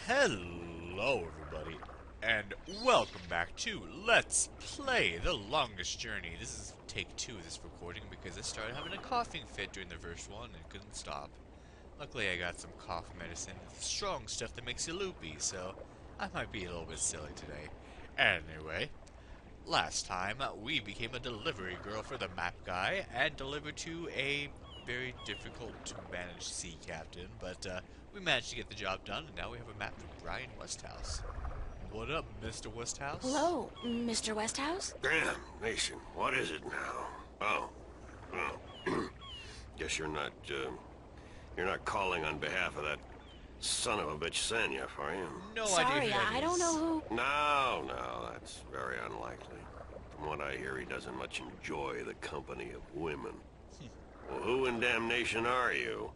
Hello, everybody, and welcome back to Let's Play The Longest Journey. This is take 2 of this recording because I started having a coughing fit during the first one and couldn't stop. Luckily, I got some cough medicine, strong stuff that makes you loopy, so I might be a little bit silly today. Anyway, last time we became a delivery girl for the map guy and delivered to a very difficult to manage sea captain, but we managed to get the job done, and now we have a map from Brian Westhouse. What up, Mr. Westhouse? Hello, Mr. Westhouse? Damn, Nation, what is it now? Oh, well, guess you're not calling on behalf of that son of a bitch Sanyef, are you? No Sorry, idea who that I don't is. know who... No, that's very unlikely. From what I hear, he doesn't much enjoy the company of women. Well, who in damnation are you?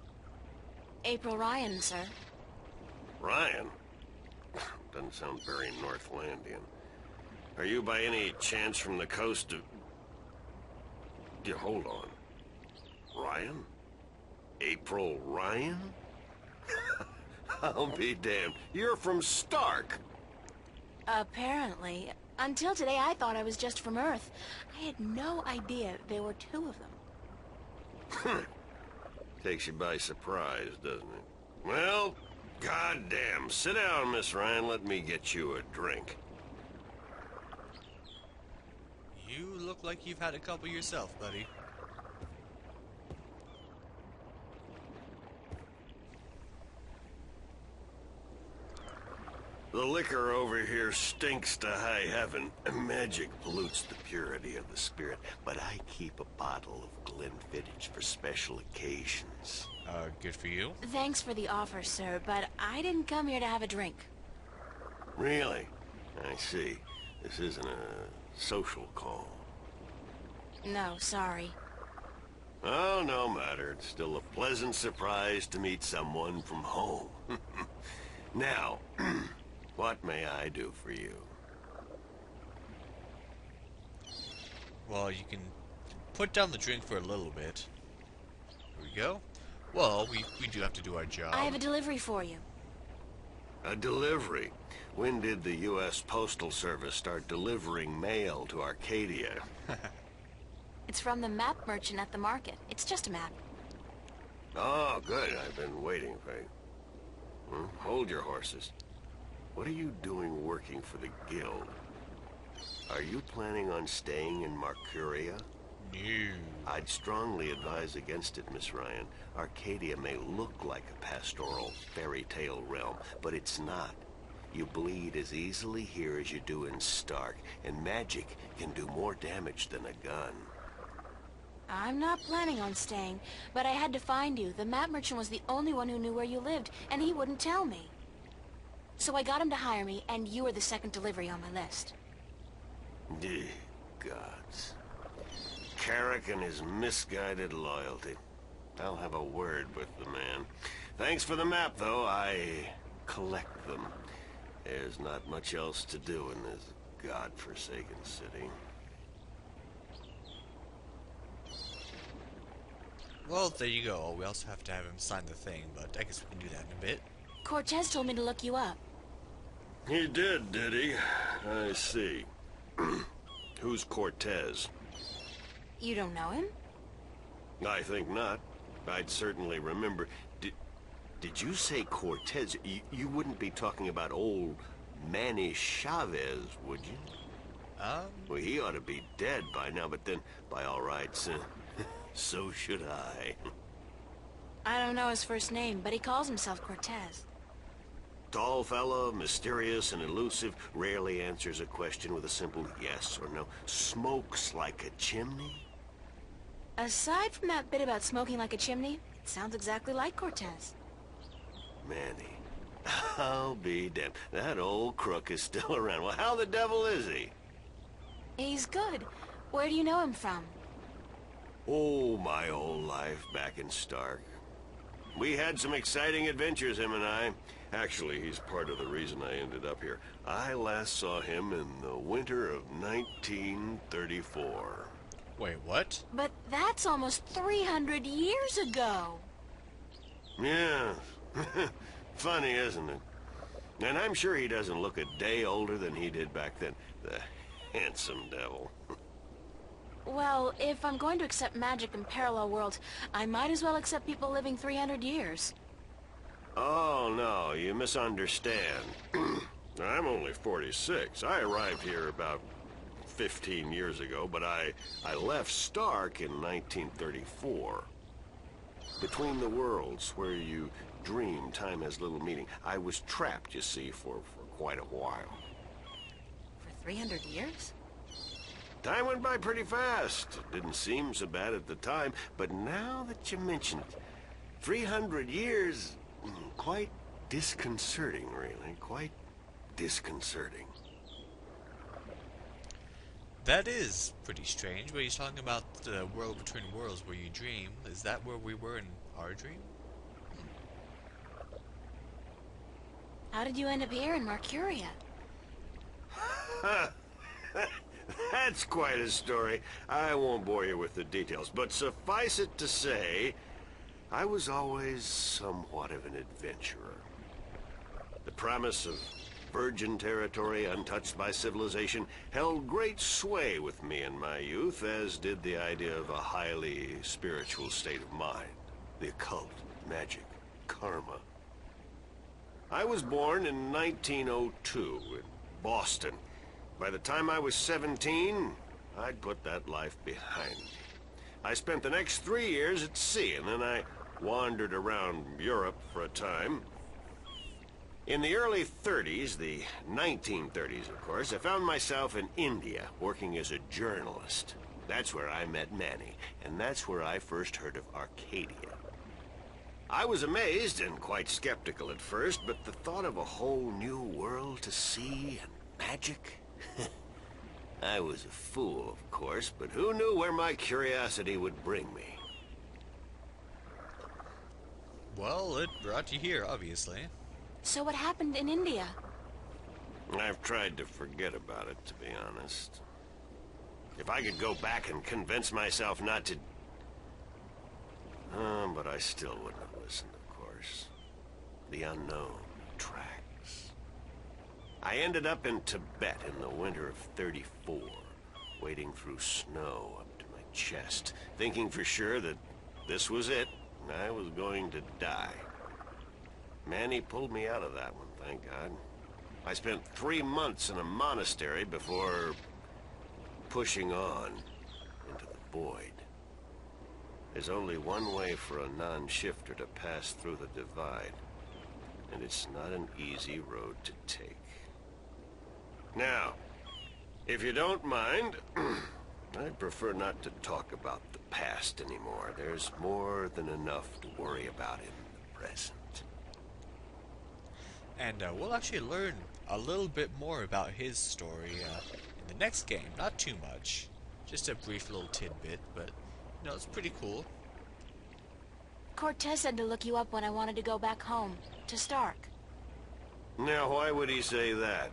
April Ryan, sir. Ryan? Doesn't sound very Northlandian. Are you by any chance from the coast of... Yeah, hold on. Ryan? April Ryan? I'll be damned. You're from Stark. Apparently. Until today, I thought I was just from Earth. I had no idea there were two of them. Takes you by surprise, doesn't it? Well, goddamn. Sit down, Miss Ryan. Let me get you a drink. You look like you've had a couple yourself, buddy. The liquor over here stinks to high heaven. Magic pollutes the purity of the spirit, but I keep a bottle of Glenfiddich for special occasions. Good for you. Thanks for the offer, sir, but I didn't come here to have a drink. Really? I see. This isn't a social call. No, sorry. Oh, no matter. It's still a pleasant surprise to meet someone from home. Now, what may I do for you? Well, you can put down the drink for a little bit. Here we go. Well, we do have to do our job. I have a delivery for you. A delivery? When did the U.S. Postal Service start delivering mail to Arcadia? It's from the map merchant at the market. It's just a map. Oh, good. I've been waiting for you. Hold your horses. What are you doing working for the Guild? Are you planning on staying in Marcuria? No. I'd strongly advise against it, Miss Ryan. Arcadia may look like a pastoral fairy tale realm, but it's not. You bleed as easily here as you do in Stark, and magic can do more damage than a gun. I'm not planning on staying, but I had to find you. The map merchant was the only one who knew where you lived, and he wouldn't tell me. So I got him to hire me, and you were the second delivery on my list. Gods. Carrick and his misguided loyalty. I'll have a word with the man. Thanks for the map, though. I collect them. There's not much else to do in this godforsaken city. Well, there you go. We also have to have him sign the thing, but I guess we can do that in a bit. Cortez told me to look you up. He did he? I see. Who's Cortez? You don't know him? I think not. I'd certainly remember. Did you say Cortez? You wouldn't be talking about old Manny Chavez, would you? Well, he ought to be dead by now, but then, by all rights, so should I. I don't know his first name, but he calls himself Cortez. Tall fellow, mysterious and elusive, rarely answers a question with a simple yes or no. Smokes like a chimney? Aside from that bit about smoking like a chimney, it sounds exactly like Cortez. Manny. I'll be damned. That old crook is still around. Well, how the devil is he? He's good. Where do you know him from? Oh, my whole life back in Stark. We had some exciting adventures, him and I. Actually, he's part of the reason I ended up here. I last saw him in the winter of 1934. Wait, what? But that's almost 300 years ago. Yeah. Funny, isn't it? And I'm sure he doesn't look a day older than he did back then. The handsome devil. Well, if I'm going to accept magic in parallel worlds, I might as well accept people living 300 years. Oh, no, you misunderstand. I'm only 46. I arrived here about 15 years ago, but I left Stark in 1934. Between the worlds, where you dream time has little meaning, I was trapped, you see, for quite a while. For 300 years? Time went by pretty fast. It didn't seem so bad at the time, but now that you mention it, 300 years, quite disconcerting, really. Quite disconcerting. That is pretty strange, but he's talking about the world between worlds where you dream. Is that where we were in our dream? How did you end up here in Mercuria? That's quite a story. I won't bore you with the details, but suffice it to say, I was always somewhat of an adventurer. The promise of virgin territory untouched by civilization held great sway with me in my youth, as did the idea of a highly spiritual state of mind. The occult, magic, karma. I was born in 1902 in Boston. By the time I was 17, I'd put that life behind me. I spent the next 3 years at sea, and then I wandered around Europe for a time. In the early 30s, the 1930s, of course, I found myself in India, working as a journalist. That's where I met Manny, and that's where I first heard of Arcadia. I was amazed and quite skeptical at first, but the thought of a whole new world to see and magic... I was a fool, of course, but who knew where my curiosity would bring me? Well, it brought you here, obviously. So what happened in India? I've tried to forget about it, to be honest. If I could go back and convince myself not to... but I still wouldn't have listened, of course. The unknown attracts. I ended up in Tibet in the winter of '34, wading through snow up to my chest, thinking for sure that this was it, and I was going to die. Manny pulled me out of that one, thank God. I spent 3 months in a monastery before pushing on into the void. There's only one way for a non-shifter to pass through the divide, and it's not an easy road to take. Now, if you don't mind, I'd prefer not to talk about the past anymore. There's more than enough to worry about in the present. And we'll actually learn a little bit more about his story in the next game. Not too much. Just a brief little tidbit, but, you know, it's pretty cool. Cortez said to look you up when I wanted to go back home, to Stark. Now, why would he say that?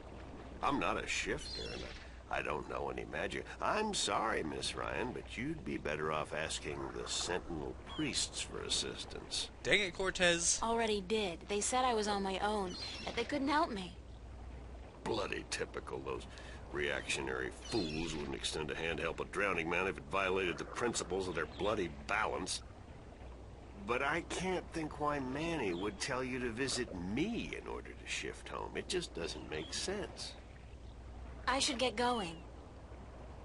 I'm not a shifter, and I don't know any magic. I'm sorry, Miss Ryan, but you'd be better off asking the Sentinel priests for assistance. Dang it, Cortez. Already did. They said I was on my own, that they couldn't help me. Bloody typical. Those reactionary fools wouldn't extend a hand to help a drowning man if it violated the principles of their bloody balance. But I can't think why Manny would tell you to visit me in order to shift home. It just doesn't make sense. I should get going.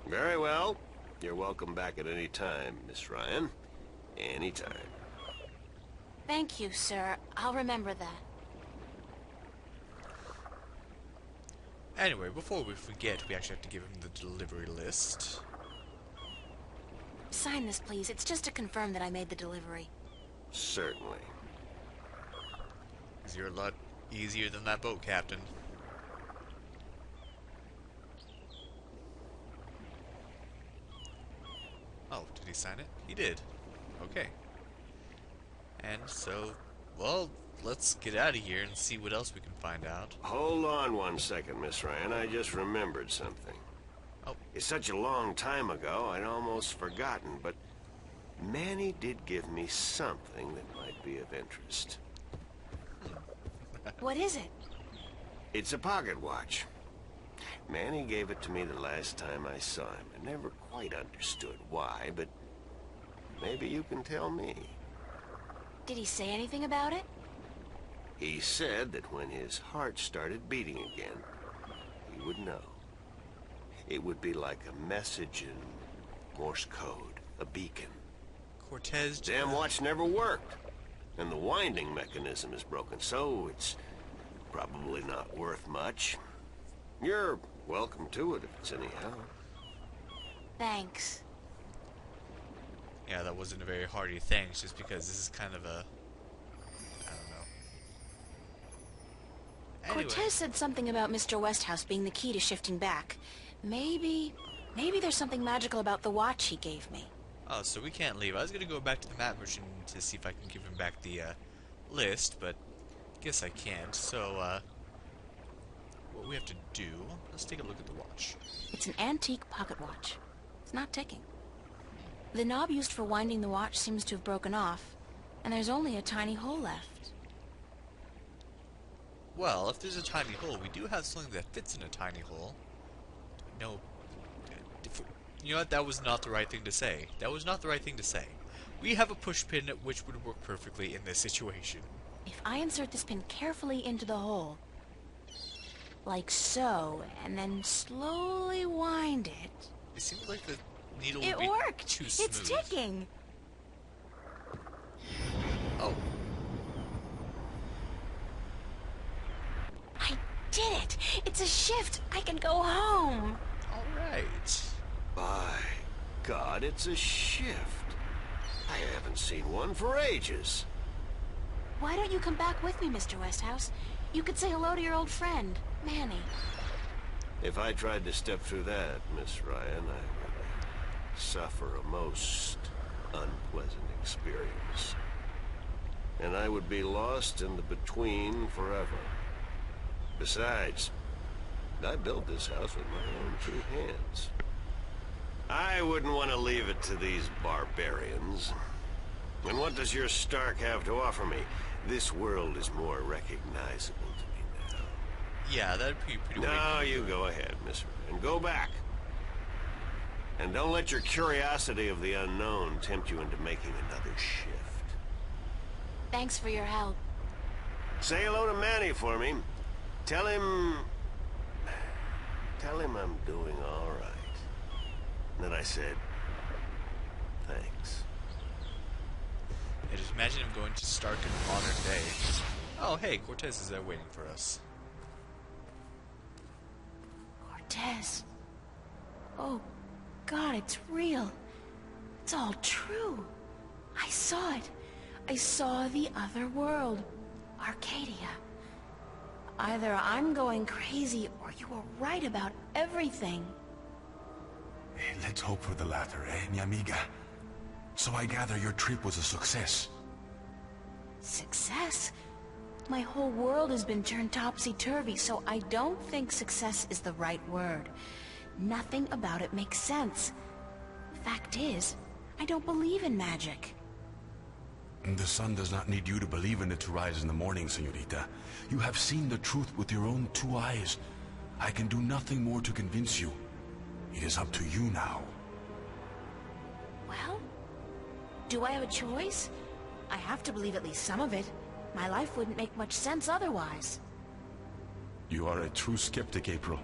Very well. You're welcome back at any time, Miss Ryan. Any time. Thank you, sir. I'll remember that. Anyway, before we forget, we actually have to give him the delivery list. Sign this, please. It's just to confirm that I made the delivery. Certainly. 'Cause you're a lot easier than that boat captain. Oh, did he sign it? He did. Okay. And so, well, let's get out of here and see what else we can find out. Hold on 1 second, Miss Ryan. I just remembered something. Oh. It's such a long time ago, I'd almost forgotten, but Manny did give me something that might be of interest. What is it? It's a pocket watch. Manny gave it to me the last time I saw him. I never quite understood why, but maybe you can tell me. Did he say anything about it? He said that when his heart started beating again, he would know. It would be like a message in Morse code, a beacon. Cortez... Damn watch never worked, and the winding mechanism is broken, so it's probably not worth much. You're welcome to it if it's any help. Thanks. Yeah, that wasn't a very hearty thanks, just because this is kind of a... I don't know. Anyway. Cortez said something about Mr. Westhouse being the key to shifting back. Maybe there's something magical about the watch he gave me. Oh, so we can't leave. I was gonna go back to the map merchant to see if I can give him back the list, but I guess I can't. So, what we have to do, let's take a look at the watch. It's an antique pocket watch. It's not ticking. The knob used for winding the watch seems to have broken off, and there's only a tiny hole left. Well, if there's a tiny hole, we do have something that fits in a tiny hole. No, you know what? That was not the right thing to say. That was not the right thing to say. We have a push pin which would work perfectly in this situation. If I insert this pin carefully into the hole, like so, and then slowly wind it... It seems like the needle It would be worked! too smooth. It's ticking! Oh. I did it! It's a shift! I can go home! Alright. By God, it's a shift. I haven't seen one for ages. Why don't you come back with me, Mr. Westhouse? You could say hello to your old friend, Manny. If I tried to step through that, Miss Ryan, I would suffer a most unpleasant experience. And I would be lost in the between forever. Besides, I built this house with my own two hands. I wouldn't want to leave it to these barbarians. And what does your Stark have to offer me? This world is more recognizable to me now. Yeah, that'd be pretty No, weird. you go ahead, Miss Ryan. Go back. And don't let your curiosity of the unknown tempt you into making another shift. Thanks for your help. Say hello to Manny for me. Tell him I'm doing all right. And then I said, thanks. Yeah, just imagine him going to Stark in modern day. Oh, hey, Cortez is there waiting for us. Cortez. Oh, God, it's real. It's all true. I saw it. I saw the other world. Arcadia. Either I'm going crazy or you were right about everything. Let's hope for the latter, mi amiga? So I gather your trip was a success. Success? My whole world has been turned topsy-turvy, so I don't think success is the right word. Nothing about it makes sense. Fact is, I don't believe in magic. The sun does not need you to believe in it to rise in the morning, señorita. You have seen the truth with your own two eyes. I can do nothing more to convince you. It is up to you now. Well, do I have a choice? I have to believe at least some of it. My life wouldn't make much sense otherwise. You are a true skeptic, April.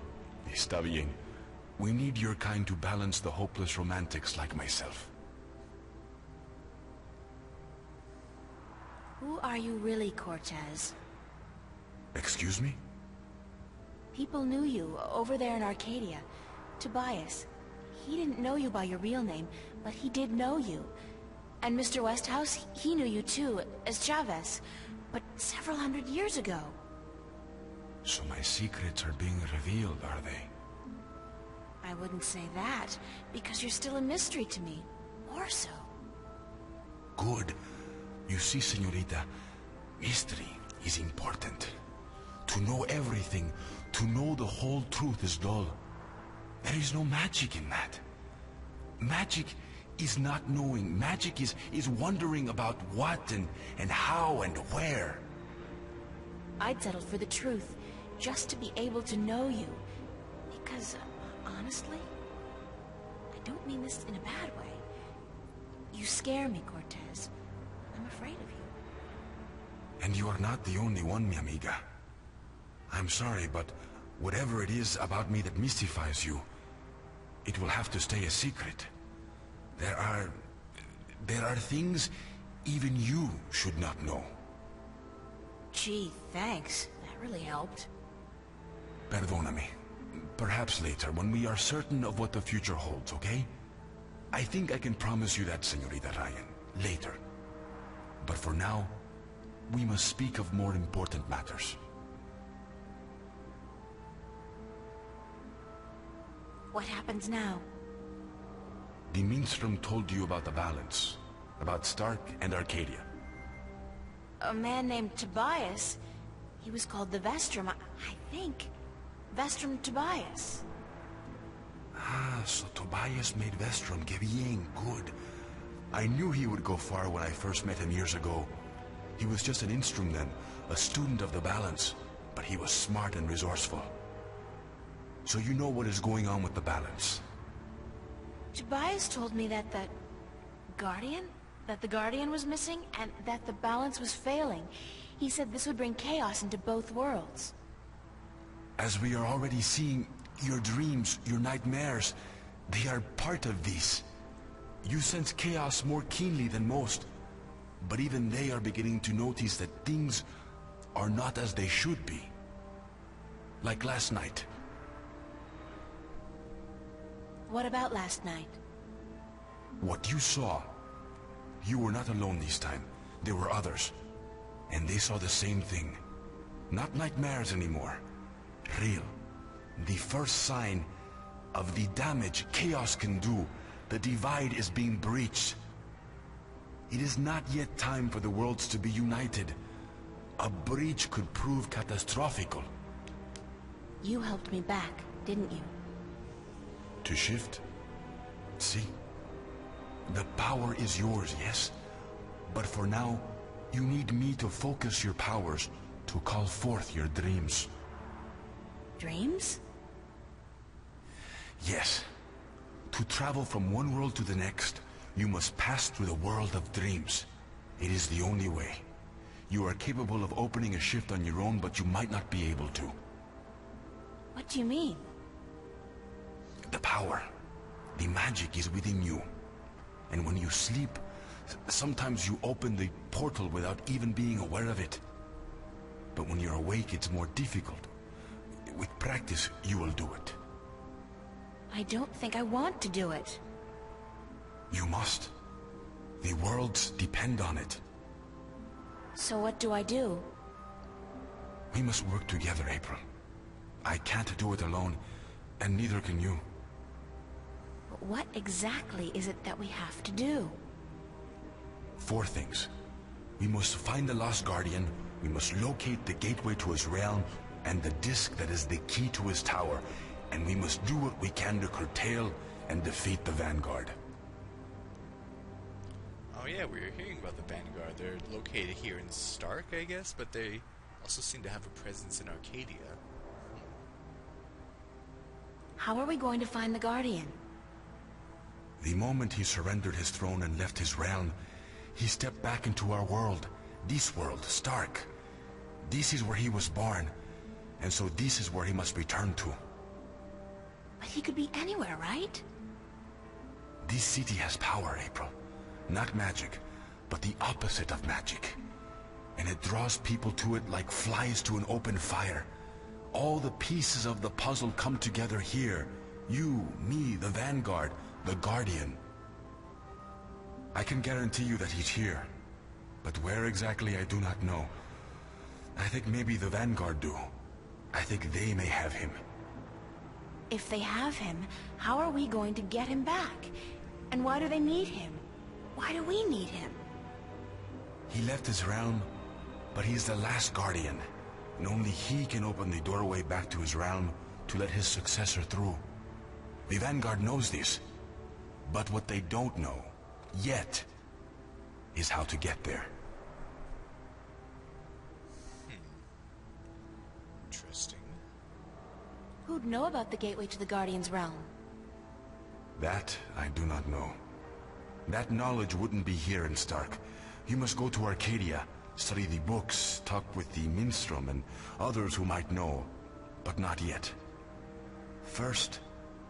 Está bien. We need your kind to balance the hopeless romantics like myself. Who are you really, Cortez? Excuse me? People knew you over there in Arcadia. Tobias. He didn't know you by your real name, but he did know you. And Mr. Westhouse, he knew you too, as Chavez, but several hundred years ago. So my secrets are being revealed, are they? I wouldn't say that, because you're still a mystery to me. More so. Good. You see, señorita, mystery is important. To know everything, to know the whole truth is dull. There is no magic in that. Magic is not knowing. Magic is wondering about what and how and where. I'd settle for the truth, just to be able to know you. Because, honestly, I don't mean this in a bad way. You scare me, Cortez. I'm afraid of you. And you are not the only one, mi amiga. I'm sorry, but whatever it is about me that mystifies you, it will have to stay a secret. There are things even you should not know. Gee, thanks. That really helped. Perdóname. Perhaps later, when we are certain of what the future holds, okay? I think I can promise you that, Señorita Ryan. Later. But for now, we must speak of more important matters. What happens now? The Minstrom told you about the balance, about Stark and Arcadia. A man named Tobias. He was called the Vestrum, I think. Vestrum Tobias. Ah, so Tobias made Vestrum que bien, good. I knew he would go far when I first met him years ago. He was just an Instrum then, a student of the balance, but he was smart and resourceful. So you know what is going on with the balance. Tobias told me that the Guardian was missing, and that the balance was failing. He said this would bring chaos into both worlds. As we are already seeing, your dreams, your nightmares, they are part of these. You sense chaos more keenly than most, but even they are beginning to notice that things are not as they should be. Like last night. What about last night? What you saw, you were not alone this time. There were others. And they saw the same thing. Not nightmares anymore. Real. The first sign of the damage chaos can do. The divide is being breached. It is not yet time for the worlds to be united. A breach could prove catastrophical. You helped me back, didn't you? To shift? See? The power is yours, yes? But for now, you need me to focus your powers to call forth your dreams. Dreams? Yes. To travel from one world to the next, you must pass through the world of dreams. It is the only way. You are capable of opening a shift on your own, but you might not be able to. What do you mean? The power, the magic is within you. And when you sleep, sometimes you open the portal without even being aware of it. But when you're awake, it's more difficult. With practice, you will do it. I don't think I want to do it. You must. The worlds depend on it. So what do I do? We must work together, April. I can't do it alone, and neither can you. But what exactly is it that we have to do? 4 things. We must find the Lost Guardian, we must locate the gateway to his realm, and the disc that is the key to his tower, and we must do what we can to curtail and defeat the Vanguard. Oh yeah, we were hearing about the Vanguard. They're located here in Stark, I guess, but they also seem to have a presence in Arcadia. How are we going to find the Guardian? The moment he surrendered his throne and left his realm, he stepped back into our world. This world, Stark. This is where he was born, and so this is where he must return to. But he could be anywhere, right? This city has power, April. Not magic, but the opposite of magic. And it draws people to it like flies to an open fire. All the pieces of the puzzle come together here. You, me, the Vanguard, the Guardian. I can guarantee you that he's here. But where exactly I do not know. I think maybe the Vanguard do. I think they may have him. If they have him, how are we going to get him back? And why do they need him? Why do we need him? He left his realm, but he's the last Guardian. And only he can open the doorway back to his realm to let his successor through. The Vanguard knows this. But what they don't know, yet, is how to get there. Interesting. who'd know about the gateway to the Guardian's realm? That I do not know. That knowledge wouldn't be here in Stark. You must go to Arcadia, study the books, talk with the Minstrom and others who might know, but not yet. First,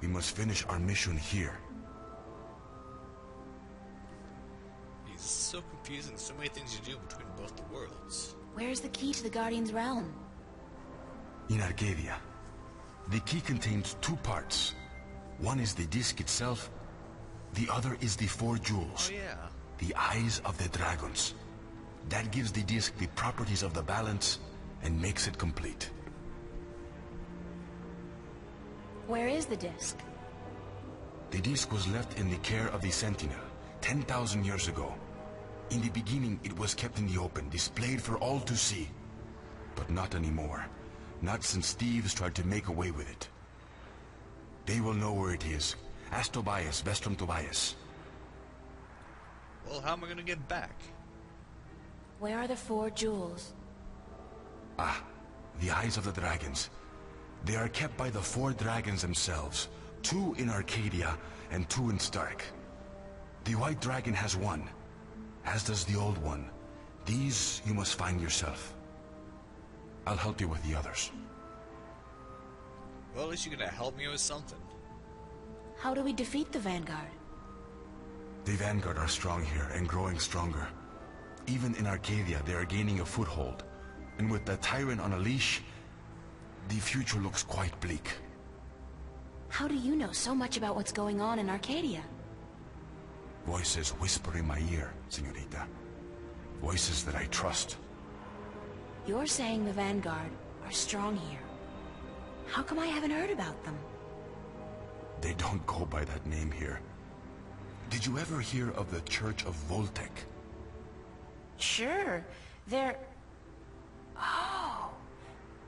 we must finish our mission here. It's so confusing, so many things you do between both the worlds. Where's the key to the Guardian's realm? In Arcadia. The key contains two parts. One is the disc itself, the other is the four jewels. Oh yeah. The eyes of the dragons. That gives the disc the properties of the balance and makes it complete. Where is the disc? The disc was left in the care of the Sentinel 10,000 years ago. In the beginning, it was kept in the open, displayed for all to see. But not anymore. Not since thieves tried to make away with it. They will know where it is. Ask Tobias, Vestrum Tobias. Well, how am I gonna get back? Where are the four jewels? Ah, the eyes of the dragons. They are kept by the four dragons themselves. 2 in Arcadia and 2 in Stark. The white dragon has 1, as does the old one. These you must find yourself. I'll help you with the others. Well, at least you're gonna help me with something. How do we defeat the Vanguard? The Vanguard are strong here and growing stronger. Even in Arcadia, they are gaining a foothold. And with the Tyrant on a leash, the future looks quite bleak. How do you know so much about what's going on in Arcadia? Voices whisper in my ear, Señorita. Voices that I trust. You're saying the Vanguard are strong here. How come I haven't heard about them? They don't go by that name here. Did you ever hear of the Church of Voltec? Sure, they're... Oh,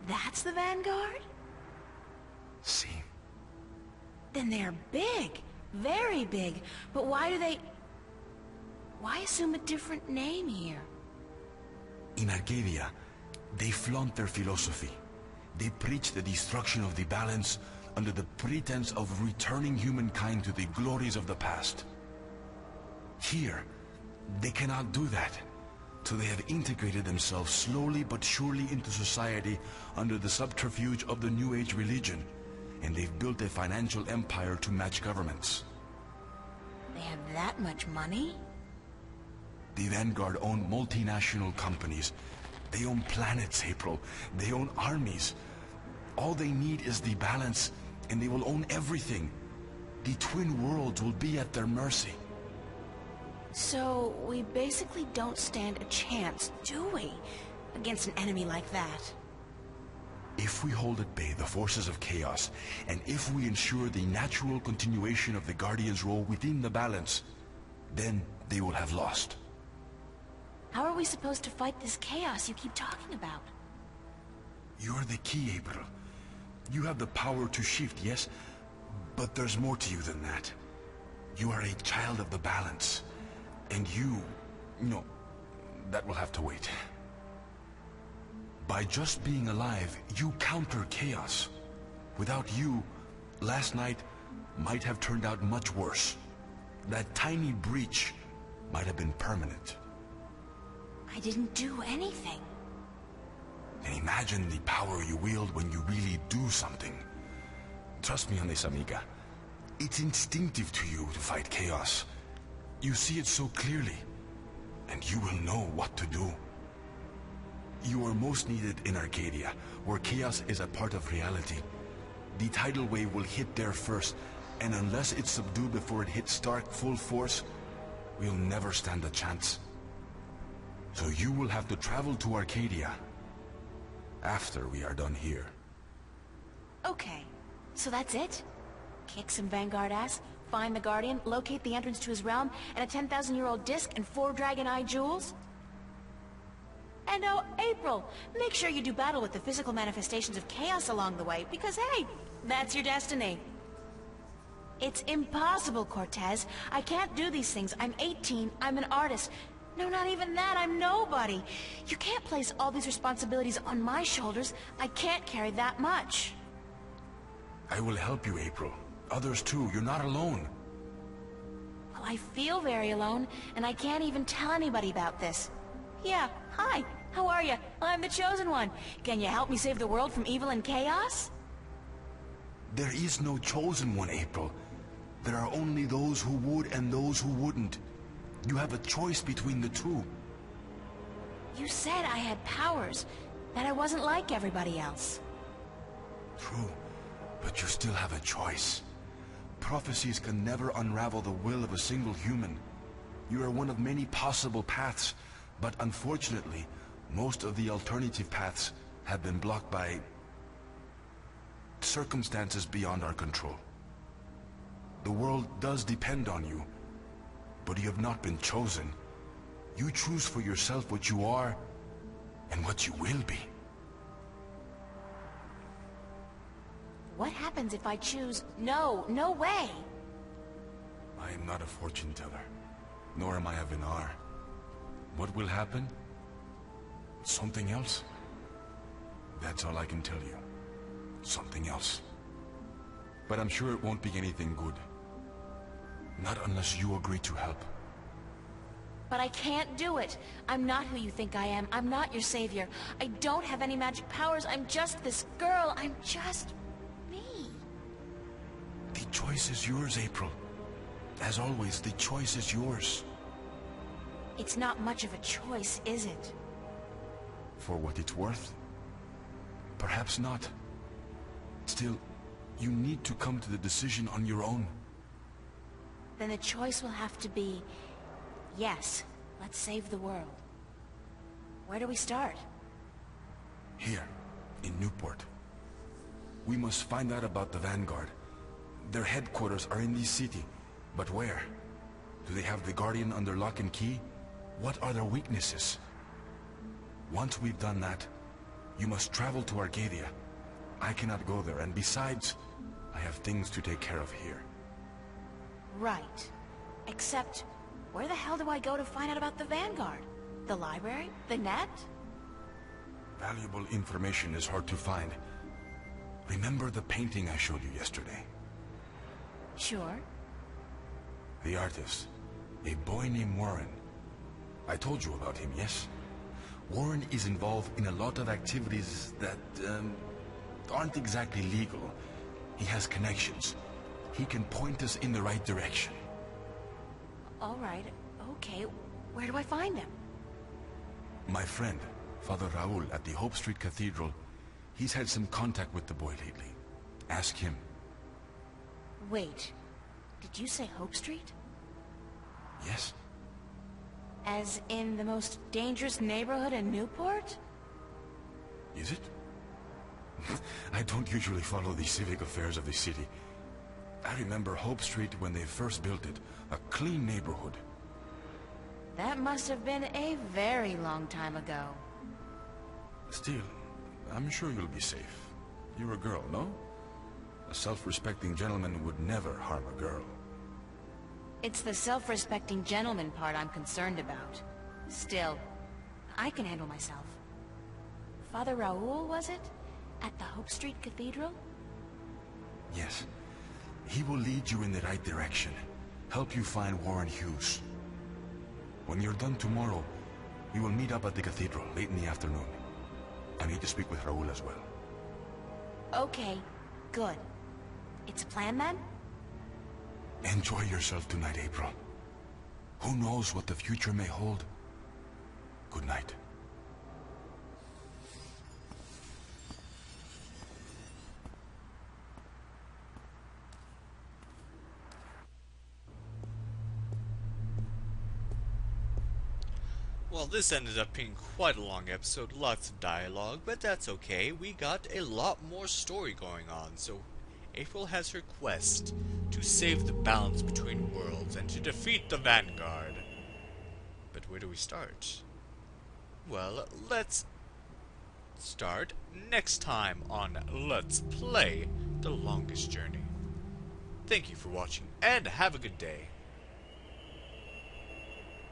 that's the Vanguard? See? Then they're big, very big. But why do they... Why assume a different name here? In Arcadia, they flaunt their philosophy. They preach the destruction of the balance under the pretense of returning humankind to the glories of the past. Here, they cannot do that. So they have integrated themselves slowly but surely into society under the subterfuge of the New Age religion. And they've built a financial empire to match governments. They have that much money? The Vanguard own multinational companies. They own planets, April. They own armies. All they need is the balance, and they will own everything. The twin worlds will be at their mercy. So, we basically don't stand a chance, do we? Against an enemy like that. If we hold at bay the forces of chaos, and if we ensure the natural continuation of the Guardian's role within the balance, then they will have lost. How are we supposed to fight this chaos you keep talking about? You're the key, April. You have the power to shift, yes? But there's more to you than that. You are a child of the balance. And you... No, that will have to wait. By just being alive, you counter chaos. Without you, last night might have turned out much worse. That tiny breach might have been permanent. I didn't do anything. And imagine the power you wield when you really do something. Trust me on this, amiga. It's instinctive to you to fight chaos. You see it so clearly, and you will know what to do. You are most needed in Arcadia, where chaos is a part of reality. The tidal wave will hit there first, and unless it's subdued before it hits Stark full force, we'll never stand a chance. So you will have to travel to Arcadia after we are done here. Okay, so that's it? Kick some Vanguard ass, find the Guardian, locate the entrance to his realm, and a 10,000-year-old disc and 4 Dragon Eye jewels? And oh, April, make sure you do battle with the physical manifestations of chaos along the way, because hey, that's your destiny. It's impossible, Cortez. I can't do these things. I'm 18, I'm an artist. No, not even that, I'm nobody. You can't place all these responsibilities on my shoulders. I can't carry that much. I will help you, April. Others too. You're not alone. Well, I feel very alone, and I can't even tell anybody about this. Yeah, hi. How are you? I'm the Chosen One. Can you help me save the world from evil and chaos? There is no chosen one, April. There are only those who would and those who wouldn't. You have a choice between the two. You said I had powers, that I wasn't like everybody else. True, but you still have a choice. Prophecies can never unravel the will of a single human. You are one of many possible paths, but unfortunately, most of the alternative paths have been blocked by circumstances beyond our control. The world does depend on you, but you have not been chosen. You choose for yourself what you are and what you will be. What happens if I choose no? No way! I am not a fortune teller, nor am I a Vinar. What will happen? Something else? That's all I can tell you. Something else. But I'm sure it won't be anything good. Not unless you agree to help. But I can't do it. I'm not who you think I am. I'm not your savior. I don't have any magic powers. I'm just this girl. I'm just me. The choice is yours, April. As always, the choice is yours. It's not much of a choice, is it? For what it's worth? Perhaps not. Still, you need to come to the decision on your own. Then the choice will have to be, yes, let's save the world. Where do we start? Here, in Newport. We must find out about the Vanguard. Their headquarters are in this city, but where? Do they have the Guardian under lock and key? What are their weaknesses? Once we've done that, you must travel to Arcadia. I cannot go there, and besides, I have things to take care of here. Right. Except, where the hell do I go to find out about the Vanguard? The library? The net? Valuable information is hard to find. Remember the painting I showed you yesterday? Sure. The artist, a boy named Warren. I told you about him, yes? Warren is involved in a lot of activities that, aren't exactly legal. He has connections. He can point us in the right direction. All right, okay. Where do I find him? My friend, Father Raul at the Hope Street Cathedral, he's had some contact with the boy lately. Ask him. Wait, did you say Hope Street? Yes? As in the most dangerous neighborhood in Newport? Is it? I don't usually follow the civic affairs of the city. I remember Hope Street when they first built it, a clean neighborhood. That must have been a very long time ago. Still, I'm sure you'll be safe. You're a girl, no? A self-respecting gentleman would never harm a girl. It's the self-respecting gentleman part I'm concerned about. Still, I can handle myself. Father Raul, was it? At the Hope Street Cathedral? Yes. He will lead you in the right direction. Help you find Warren Hughes. When you're done tomorrow, we will meet up at the cathedral late in the afternoon. I need to speak with Raul as well. Okay, good. It's a plan then? Enjoy yourself tonight, April. Who knows what the future may hold? Good night. Well, this ended up being quite a long episode, lots of dialogue, but that's okay. We got a lot more story going on, so April has her quest to save the balance between worlds and to defeat the Vanguard. But where do we start? Well, let's start next time on Let's Play The Longest Journey. Thank you for watching, and have a good day.